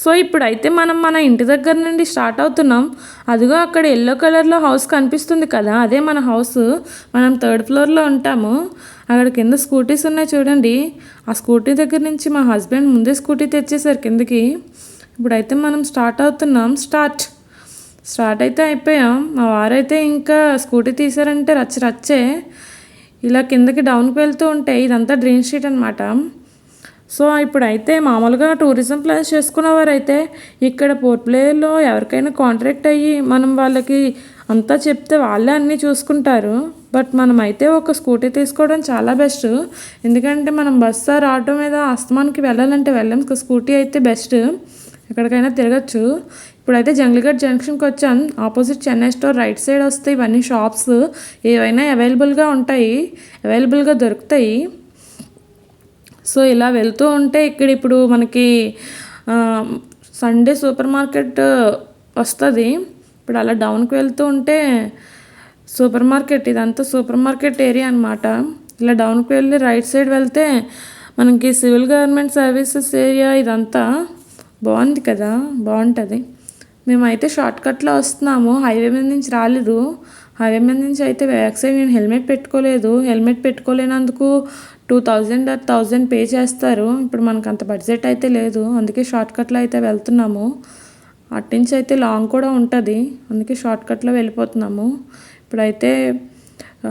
So ఇప్పుడైతే మనం మన ఇంటి దగ్గర నుండి స్టార్ట్ అవుతున్నాం. అదిగో అక్కడ ఎల్లో కలర్లో హౌస్ కనిపిస్తుంది కదా, అదే మన హౌస్. మనం 3rd ఫ్లోర్లో ఉంటాము. అక్కడ కింద స్కూటీస్ ఉన్నాయి చూడండి. ఆ స్కూటీ దగ్గర నుంచి మా హస్బెండ్ ముందే స్కూటీ తెచ్చేసారు కిందకి. ఇప్పుడైతే మనం స్టార్ట్ అవుతున్నాం. స్టార్ట్ అయితే అయిపోయాం. మా వారైతే ఇంకా స్కూటీ తీసారంటే రచ్చే. ఇలా కిందకి డౌన్కి వెళ్తూ ఉంటాయి. ఇదంతా డ్రీమ్ స్ట్రీట్ అనమాట. సో ఇప్పుడైతే మామూలుగా టూరిజం ప్లాన్స్ చేసుకున్నవారైతే ఇక్కడ పోర్ట్ బ్లేయర్లో ఎవరికైనా కాంట్రాక్ట్ అయ్యి మనం వాళ్ళకి అంతా చెప్తే వాళ్ళే అన్నీ చూసుకుంటారు. బట్ మనమైతే ఒక స్కూటీ తీసుకోవడం చాలా బెస్ట్. ఎందుకంటే మనం బస్సు ఆర్ ఆటో మీద అస్తమానికి వెళ్ళాలంటే వెళ్ళాం. స్కూటీ అయితే బెస్ట్, ఎక్కడికైనా తిరగచ్చు. ఇప్పుడైతే జంగిల్గఢ్ జంక్షన్కి వచ్చాం. Opposite Chennai store right side వస్తే ఇవన్నీ షాప్స్ ఏవైనా అవైలబుల్గా దొరుకుతాయి. సో ఇలా వెళ్తూ ఉంటే ఇక్కడ ఇప్పుడు మనకి సండే సూపర్ మార్కెట్ వస్తుంది. ఇప్పుడు అలా డౌన్కి వెళ్తూ ఉంటే సూపర్ మార్కెట్, ఇదంతా సూపర్ మార్కెట్ ఏరియా అనమాట. ఇలా డౌన్కి వెళ్ళి రైట్ సైడ్ వెళ్తే మనకి సివిల్ గవర్నమెంట్ సర్వీసెస్ ఏరియా. ఇదంతా బాగుంది కదా, బాగుంటుంది. మేమైతే షార్ట్కట్లో వస్తున్నాము, హైవే మీద నుంచి రాలేదు. హైవే మీద నుంచి అయితే బ్యాక్ సైడ్ నేను హెల్మెట్ పెట్టుకోలేదు. హెల్మెట్ పెట్టుకోలేనందుకు 2000 or 1000 పే చేస్తారు. ఇప్పుడు మనకు అంత బడ్జెట్ అయితే లేదు, అందుకే షార్ట్కట్లో అయితే వెళ్తున్నాము. అట్నుంచి అయితే లాంగ్ కూడా ఉంటుంది, అందుకే షార్ట్కట్లో వెళ్ళిపోతున్నాము. ఇప్పుడైతే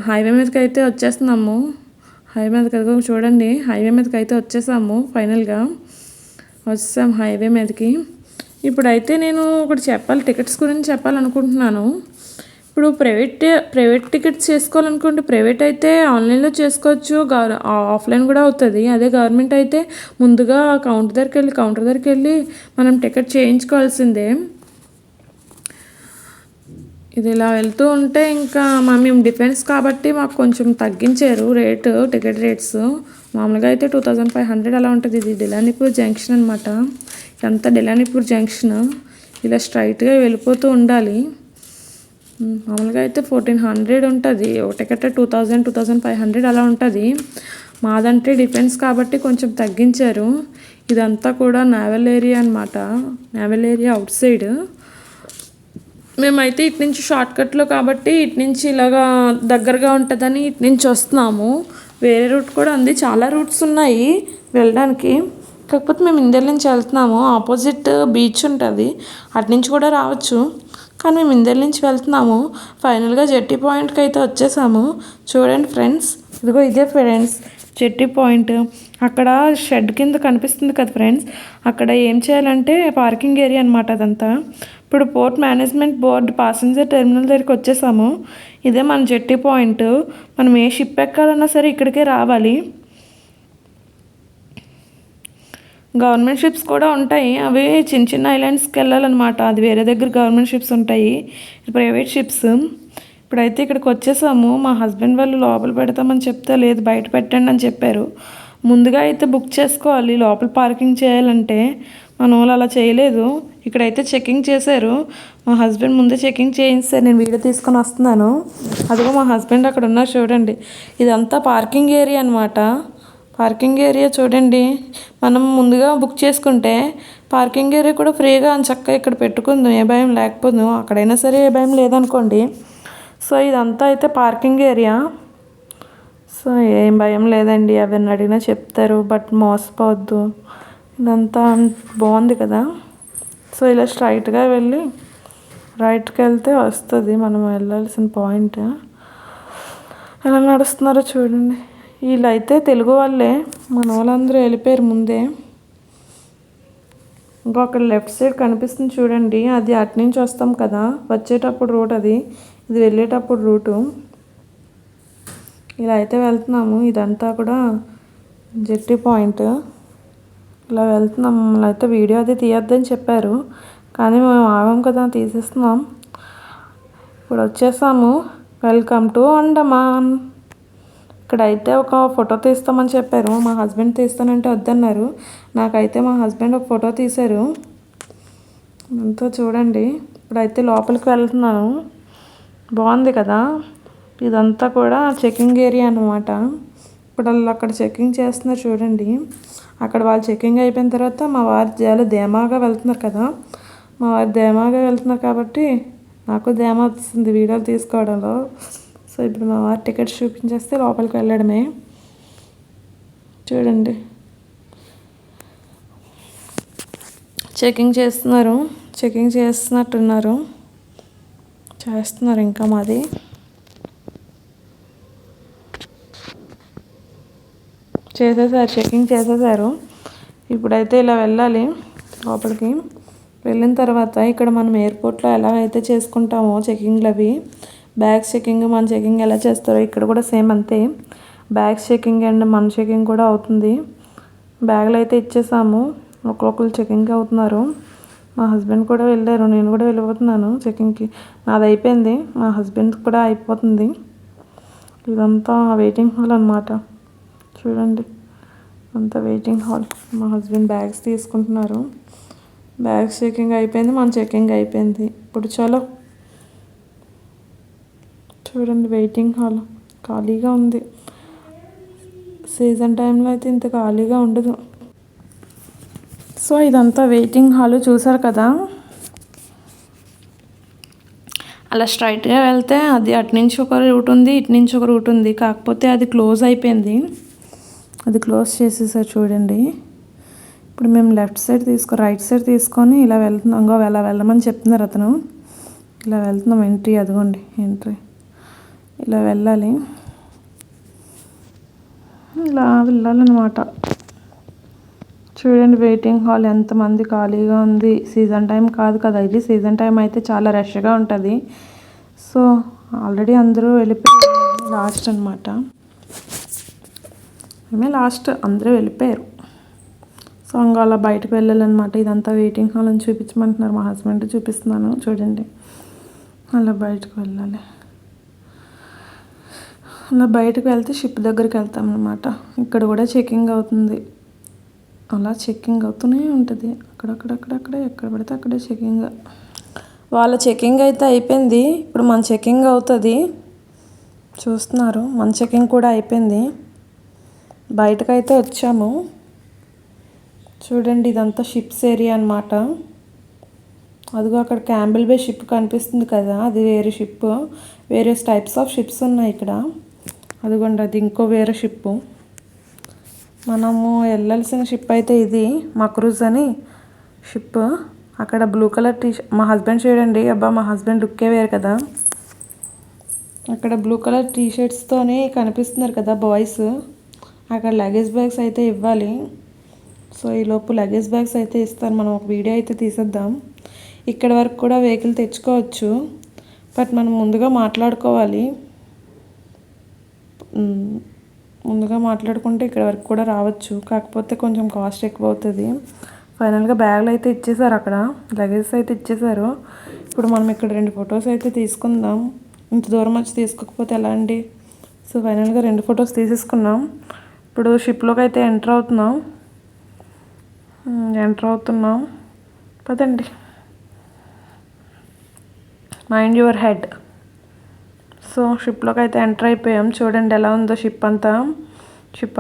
హైవే మీదకి అయితే వచ్చేస్తున్నాము. హైవే మీదకి చూడండి, హైవే మీదకి అయితే వచ్చేసాము. ఫైనల్గా వచ్చాం హైవే మీదకి. ఇప్పుడైతే నేను ఒకటి టికెట్స్ గురించి చెప్పాలనుకుంటున్నాను. ఇప్పుడు ప్రైవేట్ టికెట్స్ చేసుకోవాలనుకుంటే ప్రైవేట్ అయితే ఆన్లైన్లో చేసుకోవచ్చు, ఆఫ్లైన్ కూడా అవుతుంది. అదే గవర్నమెంట్ అయితే ముందుగా కౌంటర్ దగ్గరికి వెళ్ళి మనం టికెట్ చేయించుకోవాల్సిందే. ఇది ఇలా వెళ్తూ ఉంటే ఇంకా మేము డిఫెన్స్ కాబట్టి మాకు కొంచెం తగ్గించారు టికెట్ రేట్స్. మామూలుగా అయితే 2500 అలా ఉంటుంది. ఇది డిలానీపూర్ జంక్షన్ అనమాట. ఇదంతా డిలానీపూర్ జంక్షన్. ఇలా స్ట్రైట్గా వెళ్ళిపోతూ ఉండాలి. మామూలుగా అయితే 1400 ఉంటుంది, ఒక టికెట్ 2500 అలా ఉంటుంది. మాదంటే డిఫెన్స్ కాబట్టి కొంచెం తగ్గించారు. ఇదంతా కూడా నేవల్ ఏరియా అనమాట, నేవల్ ఏరియా అవుట్ సైడ్. మేమైతే ఇటు నుంచి షార్ట్కట్లో కాబట్టి ఇటు నుంచి ఇలాగా దగ్గరగా ఉంటుందని ఇటు నుంచి వస్తున్నాము. వేరే రూట్ కూడా ఉంది, చాలా రూట్స్ ఉన్నాయి వెళ్ళడానికి. కాకపోతే మేము ఇందర్ నుంచి వెళ్తున్నాము. ఆపోజిట్ బీచ్ ఉంటుంది, అటు నుంచి కూడా రావచ్చు. కానీ మేము ఇందర్ నుంచి వెళ్తున్నాము. ఫైనల్గా జెట్టి పాయింట్కి అయితే వచ్చేసాము. చూడండి ఫ్రెండ్స్, ఇదే ఫ్రెండ్స్ జెట్టి పాయింట్. అక్కడ షెడ్ కింద కనిపిస్తుంది కదా ఫ్రెండ్స్, అక్కడ ఏం చేయాలంటే పార్కింగ్ ఏరియా అనమాట అదంతా. ఇప్పుడు port management board passenger terminal దగ్గరికి వచ్చేసాము. ఇదే మన జెట్టి పాయింట్. మనం ఏ షిప్ ఎక్కాలన్నా సరే ఇక్కడికే రావాలి. గవర్నమెంట్ షిప్స్ కూడా ఉంటాయి, అవి చిన్న ఐలాండ్స్కి వెళ్ళాలన్నమాట. అది వేరే దగ్గర గవర్నమెంట్ షిప్స్ ఉంటాయి, ప్రైవేట్ షిప్స్. ఇప్పుడైతే ఇక్కడికి వచ్చేసాము. మా హస్బెండ్ వాళ్ళు లోపల పెడతామని చెప్తే లేదు, బయట పెట్టండి అని చెప్పారు. ముందుగా అయితే బుక్ చేసుకోవాలి లోపల పార్కింగ్ చేయాలంటే. మన వాళ్ళు అలా చేయలేదు. ఇక్కడైతే చెకింగ్ చేశారు. మా హస్బెండ్ ముందే చెకింగ్ చేయించారు. నేను వీడియో తీసుకొని వస్తున్నాను. అదిగో మా హస్బెండ్ అక్కడ ఉన్నారు చూడండి. ఇదంతా పార్కింగ్ ఏరియా అనమాట. పార్కింగ్ ఏరియా చూడండి. మనం ముందుగా బుక్ చేసుకుంటే పార్కింగ్ ఏరియా కూడా ఫ్రీగా అని చక్కగా ఇక్కడ పెట్టుకుందాం, ఏ భయం లేకపోదు. అక్కడైనా సరే ఏ భయం లేదనుకోండి. సో ఇదంతా అయితే పార్కింగ్ ఏరియా. సో ఏం భయం లేదండి, ఎవరిని అడిగినా చెప్తారు, బట్ మోసపోవద్దు. ఇదంతా బాగుంది కదా. సో ఇలా స్ట్రైట్గా వెళ్ళి రైట్కి వెళ్తే వస్తుంది మనం వెళ్ళాల్సిన పాయింట్. ఎలా నడుస్తున్నారో చూడండి. వీళ్ళైతే తెలుగు వాళ్ళే, మన వాళ్ళందరూ వెళ్ళిపోయారు ముందే. ఇంకో అక్కడ లెఫ్ట్ సైడ్ కనిపిస్తుంది చూడండి, అది అటు నుంచి వస్తాం కదా, వచ్చేటప్పుడు రూట్ అది, ఇది వెళ్ళేటప్పుడు రూటు. ఇలా అయితే వెళ్తున్నాము. ఇదంతా కూడా జెట్టి పాయింట్. ఇలా వెళ్తున్నాం. మమ్మల్ని అయితే వీడియో అది తీయొద్దని చెప్పారు, కానీ మేము ఆగాం కదా, తీసేస్తున్నాం. ఇప్పుడు వచ్చేసాము. Welcome to Andaman. ఇక్కడైతే ఒక ఫోటో తీస్తామని చెప్పారు. మా హస్బెండ్ తీస్తానంటే వద్దన్నారు. నాకైతే మా హస్బెండ్ ఒక ఫోటో తీశారు. అంతా చూడండి. ఇప్పుడైతే లోపలికి వెళ్తున్నాను. బాగుంది కదా. ఇదంతా కూడా చెకింగ్ ఏరియా అన్నమాట. ఇప్పుడు వాళ్ళు అక్కడ చెకింగ్ చేస్తున్నారు చూడండి. అక్కడ వాళ్ళు చెకింగ్ అయిపోయిన తర్వాత మా వారు చాలా ధీమాగా వెళ్తున్నారు కదా, మా వారు ధీమాగా వెళ్తున్నారు కాబట్టి నాకు ధీమా వస్తుంది వీడియోలు తీసుకోవడంలో. సో ఇప్పుడు మా వారు టికెట్స్ చూపించేస్తే లోపలికి వెళ్ళడమే. చూడండి చెకింగ్ చేస్తున్నట్టున్నారు, చేస్తున్నారు ఇంకా మాది. చెకింగ్ చేసేసారు. ఇప్పుడైతే ఇలా వెళ్ళాలి లోపలికి. వెళ్ళిన తర్వాత ఇక్కడ మనం ఎయిర్పోర్ట్లో ఎలా అయితే చేసుకుంటామో చెకింగ్లు అవి, బ్యాగ్స్ చెకింగ్ మన చెకింగ్ ఎలా చేస్తారో ఇక్కడ కూడా సేమ్ అంతే. బ్యాగ్స్ చెకింగ్ అండ్ మన చెకింగ్ కూడా అవుతుంది. బ్యాగులు అయితే ఇచ్చేసాము, ఒక్కొక్కరు చెకింగ్ అవుతున్నారు. మా హస్బెండ్ కూడా వెళ్ళారు, నేను కూడా వెళ్ళిపోతున్నాను చెకింగ్కి. నాది అయిపోయింది, మా హస్బెండ్ కూడా అయిపోతుంది. ఇదంతా వెయిటింగ్ హాల్ అన్నమాట. చూడండి అంతా వెయిటింగ్ హాల్. మా హస్బెండ్ బ్యాగ్స్ తీసుకుంటున్నారు. బ్యాగ్స్ చెకింగ్ అయిపోయింది, మన చెకింగ్ అయిపోయింది. ఇప్పుడు చలో చూడండి వెయిటింగ్ హాల్ ఖాళీగా ఉంది. సీజన్ టైంలో అయితే ఇంత ఖాళీగా ఉండదు. సో ఇదంతా వెయిటింగ్ హాల్ చూసారు కదా. అలా స్ట్రైట్గా వెళ్తే అది అటు నుంచి ఒక రూట్ ఉంది, ఇటు నుంచి ఒక రూట్ ఉంది. కాకపోతే అది క్లోజ్ అయిపోయింది, అది క్లోజ్ చేసేసారు చూడండి. ఇప్పుడు మేము రైట్ సైడ్ తీసుకొని ఇలా వెళ్తున్నాం. ఇలా వెళ్ళమని చెప్తున్నారు అతను. ఇలా వెళ్తున్నాం, ఎంట్రీ అదిగోండి ఎంట్రీ. ఇలా వెళ్ళాలి, ఇలా వెళ్ళాలన్నమాట. చూడండి వెయిటింగ్ హాల్ ఎంతమంది ఖాళీగా ఉంది. సీజన్ టైం కాదు కదా ఇది, సీజన్ టైం అయితే చాలా రష్గా ఉంటుంది. సో ఆల్రెడీ అందరూ వెళ్ళిపోయారు, లాస్ట్ అనమాట. లాస్ట్ అందరూ వెళ్ళిపోయారు. సో ఇంకా అలా బయటకు వెళ్ళాలన్నమాట. ఇదంతా వెయిటింగ్ హాల్ అని చూపించమంటున్నారు మా హస్బెండ్, చూపిస్తున్నాను చూడండి. అలా బయటకు వెళ్ళాలి. అలా బయటకు వెళ్తే షిప్ దగ్గరికి వెళ్తాం అన్నమాట. ఇక్కడ కూడా చెకింగ్ అవుతుంది, అలా చెకింగ్ అవుతూనే ఉంటుంది. అక్కడక్కడ ఎక్కడ పడితే అక్కడే చెకింగ్. వాళ్ళ చెకింగ్ అయితే అయిపోయింది, ఇప్పుడు మన చెకింగ్ అవుతుంది. చూస్తున్నారు మన చెకింగ్ కూడా అయిపోయింది. బయటకైతే వచ్చాము. చూడండి ఇదంతా షిప్స్ ఏరియా అన్నమాట. అదిగో అక్కడ క్యాంబెల్ బే షిప్ కనిపిస్తుంది కదా, అది వేరే ship. Various types of ships ఉన్నాయి ఇక్కడ. అదిగోండి అది ఇంకో వేరే షిప్పు. మనము వెళ్ళాల్సిన షిప్ అయితే ఇది, మక్రూజ్ అని షిప్. అక్కడ బ్లూ కలర్ మా హస్బెండ్ చూడండి, అబ్బా మా హస్బెండ్ లుక్కే వేరు కదా. అక్కడ బ్లూ కలర్ టీషర్ట్స్తోనే కనిపిస్తున్నారు కదా బాయ్స్. అక్కడ లగేజ్ బ్యాగ్స్ అయితే ఇవ్వాలి. సో ఈలోపు లగేజ్ బ్యాగ్స్ అయితే ఇస్తారు. మనం ఒక వీడియో అయితే తీసేద్దాం. ఇక్కడ వరకు కూడా వెహికల్ తెచ్చుకోవచ్చు, బట్ మనం ముందుగా మాట్లాడుకోవాలి. ముందుగా మాట్లాడుకుంటే ఇక్కడ వరకు కూడా రావచ్చు, కాకపోతే కొంచెం కాస్ట్ ఎక్కువ అవుతుంది. ఫైనల్గా బ్యాగులు అయితే ఇచ్చేసారు, అక్కడ లగేజ్ అయితే ఇచ్చేసారు. ఇప్పుడు మనం ఇక్కడ 2 ఫొటోస్ అయితే తీసుకుందాం. ఇంత దూరం వచ్చి తీసుకోకపోతే ఎలా అండి. సో ఫైనల్గా 2 ఫొటోస్ తీసేసుకున్నాం. ఇప్పుడు షిప్లోకి అయితే ఎంటర్ అవుతున్నాం పదండి. Mind your head. సో షిప్లోకి అయితే ఎంటర్ అయిపోయాం. చూడండి ఎలా ఉందో షిప్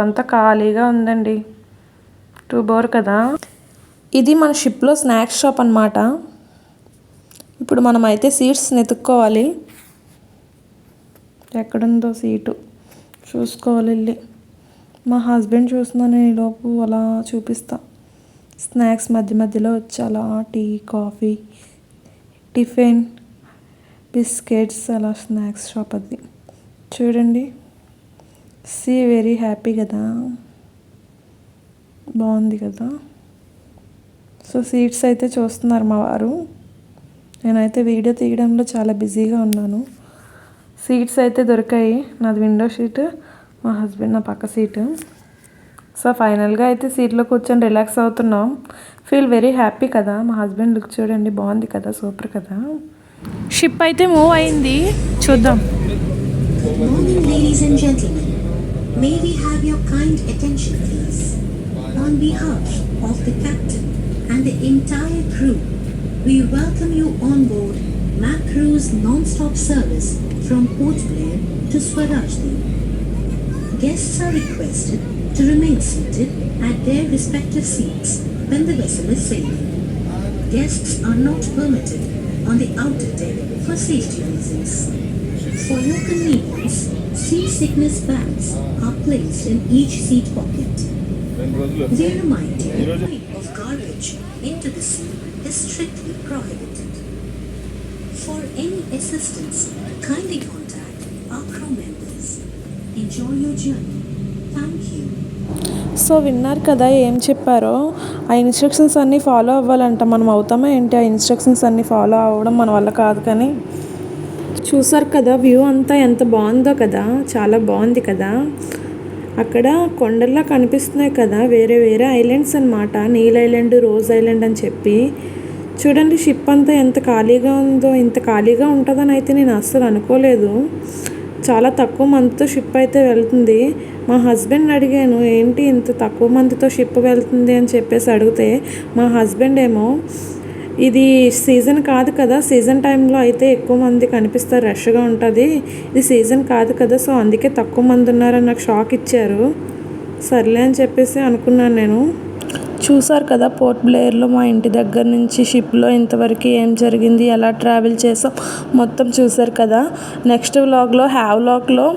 అంతా ఖాళీగా ఉందండి. 2 బోర్ కదా. ఇది మన షిప్లో స్నాక్స్ షాప్ అన్నమాట. ఇప్పుడు మనం అయితే సీట్స్ వెతుక్కోవాలి. ఎక్కడుందో సీటు చూసుకోవాలి వెళ్ళి. మా హస్బెండ్ చూస్తున్నాను, ఈలోపు అలా చూపిస్తా. స్నాక్స్ మధ్యలో వచ్చి అలా టీ, కాఫీ, టిఫిన్, బిస్కెట్స్, అలా స్నాక్స్ షాప్ అది. చూడండి వెరీ హ్యాపీ కదా, బాగుంది కదా. సో సీట్స్ అయితే చూస్తున్నారు మా వారు. నేనైతే వీడియో తీయడంలో చాలా బిజీగా ఉన్నాను. సీట్స్ అయితే దొరికాయి. నాది విండో సీట్, మా హస్బెండ్ నా పక్క సీటు. సో ఫైనల్గా అయితే సీట్లో కూర్చొని రిలాక్స్ అవుతున్నాం. ఫీల్ వెరీ హ్యాపీ కదా. మా హస్బెండ్ లుక్ చూడండి, బాగుంది కదా, సూపర్ కదా. షిప్ అయితే మూవ్ అయింది, చూద్దాం. Morning, ladies and gentlemen. May we have your kind attention, please? On behalf of the captain and the entire crew, we welcome you on board Macruz non-stop service from Port Blair to Swarajdeep. Guests are requested to remain seated at their respective seats when the vessel is sailing. Guests are not permitted on the outer deck for safety reasons. For your convenience, seasickness bags are placed in each seat pocket. We remind you, throwing of garbage into the sea is strictly prohibited. For any assistance, kindly contact our crew members. Enjoy your journey. Thank you. So విన్నారు కదా ఏం చెప్పారో. ఆ instructions అన్నీ follow అవ్వాలంట. మనం అవుతామా ఏంటి? ఆ instructions అన్నీ ఫాలో అవ్వడం మన వల్ల కాదు. కానీ చూసారు కదా వ్యూ అంతా ఎంత బాగుందో కదా, చాలా బాగుంది కదా. అక్కడ కొండల్లా కనిపిస్తున్నాయి కదా, వేరే వేరే ఐలాండ్స్ అన్నమాట. నీల్ ఐలాండ్, రోజ్ ఐలాండ్ అని చెప్పి. చూడండి షిప్ అంతా ఎంత ఖాళీగా ఉందో. ఇంత ఖాళీగా ఉంటుందని అయితే నేను అస్సలు అనుకోలేదు. చాలా తక్కువ మందితో షిప్ అయితే వెళ్తుంది. మా హస్బెండ్ అడిగాను, ఏంటి ఇంత తక్కువ మందితో షిప్ వెళ్తుంది అని చెప్పేసి అడిగితే మా హస్బెండ్ ఏమో, ఇది సీజన్ కాదు కదా, సీజన్ టైంలో అయితే ఎక్కువ మంది కనిపిస్తారు, రష్గా ఉంటుంది. ఇది సీజన్ కాదు కదా, సో అందుకే తక్కువ మంది ఉన్నారని నాకు షాక్ ఇచ్చారు. సర్లే అని చెప్పేసి అనుకున్నాను నేను. చూసారు కదా పోర్ట్ బ్లేయర్లో మా ఇంటి దగ్గర నుంచి షిప్లో ఇంతవరకు ఏం జరిగింది, ఎలా ట్రావెల్ చేసాం మొత్తం చూసారు కదా. నెక్స్ట్ వ్లాగ్లో హ్యావ్లాక్లో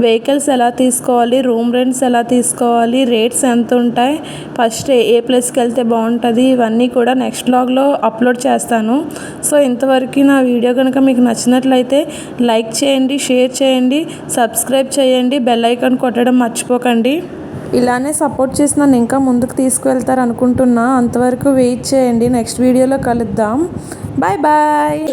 వెహికల్స్ ఎలా తీసుకోవాలి, రూమ్ రెంట్స్ ఎలా తీసుకోవాలి, రేట్స్ ఎంత ఉంటాయి, ఫస్ట్ ఏ ప్లేస్కి వెళ్తే బాగుంటుంది, ఇవన్నీ కూడా నెక్స్ట్ వ్లాగ్లో అప్లోడ్ చేస్తాను. సో ఇంతవరకు నా వీడియో కనుక మీకు నచ్చినట్లయితే లైక్ చేయండి, షేర్ చేయండి, సబ్స్క్రైబ్ చేయండి, బెల్ ఐకాన్ కొట్టడం మర్చిపోకండి. ఇలానే సపోర్ట్ చేసి నన్ను ఇంకా ముందుకు తీసుకువెళ్తారు అనుకుంటున్నా. అంతవరకు వెయిట్ చేయండి. నెక్స్ట్ వీడియోలో కలుద్దాం. Bye bye.